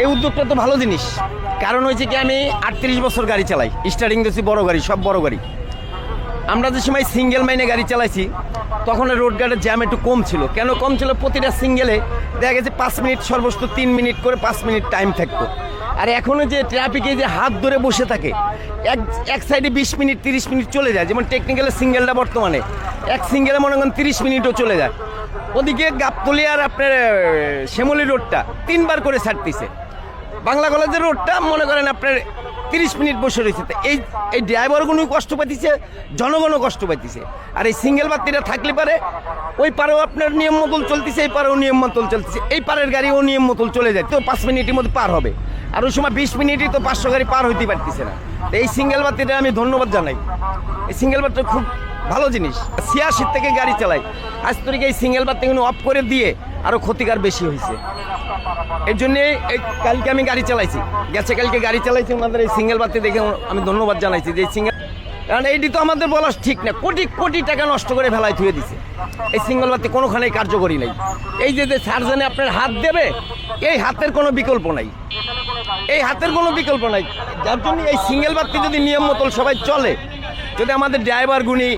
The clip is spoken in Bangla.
এই উদ্যোগটা তো ভালো জিনিস। কারণ হয়েছে কি, আমি 38 বছর গাড়ি চালাই, স্টার্টিং দিয়েছি বড় গাড়ি, সব বড় গাড়ি। আমরা যে সময় সিঙ্গেল মাইনে গাড়ি চালাইছি তখন রোড গার্ডের জ্যাম একটু কম ছিল। কেন কম ছিল? প্রতিটা সিঙ্গেলে দেখা গেছে 5 মিনিট, সর্বোচ্চ 3 মিনিট করে 5 মিনিট টাইম থাকতো। আর এখনও যে ট্রাফিকে যে হাত ধরে বসে থাকে, এক সাইডে 20 মিনিট 30 মিনিট চলে যায়। যেমন টেকনিক্যালের সিঙ্গেলটা বর্তমানে এক সিঙ্গেলে মনে করেন 30 মিনিটও চলে যায়। ওদিকে গাবতলী আর আপনার শ্যামলী রোডটা 3 বার করে ছাড়তেছে। বাংলা কলেজের রোডটা মনে করেন আপনার 30 মিনিট বসে রয়েছে। তো এই ড্রাইভারগুলোই কষ্ট পাইতেছে, জনগণও কষ্ট পাইতেছে। আর এই সিঙ্গেল বাতিটা থাকলে পারে ওই পারেও আপনার নিয়ম মতন চলতেছে, এই পারেও নিয়ম মতন চলতেছে, এই পারের গাড়িও নিয়ম মতন চলে যায়। তো 5 মিনিটের মধ্যে পার হবে। আর ওই সময় 20 মিনিটই তো 500 গাড়ি পার হইতে পারতেছে না। তো এই সিঙ্গেল বাতিটা আমি ধন্যবাদ জানাই। এই সিঙ্গেল বাতিটা খুব ভালো জিনিস। 86 থেকে গাড়ি চালাই, আজ তরিকে এই সিঙ্গেল বাতিগুলো অফ করে দিয়ে আরও ক্ষতিকার বেশি হয়েছে। এর জন্যে কালকে আমি গাড়ি চালাইছি, কালকে গাড়ি চালাইছি আমাদের এই সিঙ্গেল বাতি দেখে আমি ধন্যবাদ জানাইছি যে এই সিঙ্গেল। কারণ এইটি তো আমাদের বলা ঠিক না, কোটি কোটি টাকা নষ্ট করে ফেলায় থুয়ে দিছে। এই সিঙ্গেল বাতি কোনোখানেই কার্যকরী নাই। এই যে সার্জনে আপনার হাত দেবে, এই হাতের কোনো বিকল্প নাই, এই হাতের কোনো বিকল্প নাই। যার জন্য এই সিঙ্গেল বাতি যদি নিয়ম মতো সবাই চলে, যদি আমাদের ড্রাইভার গুণী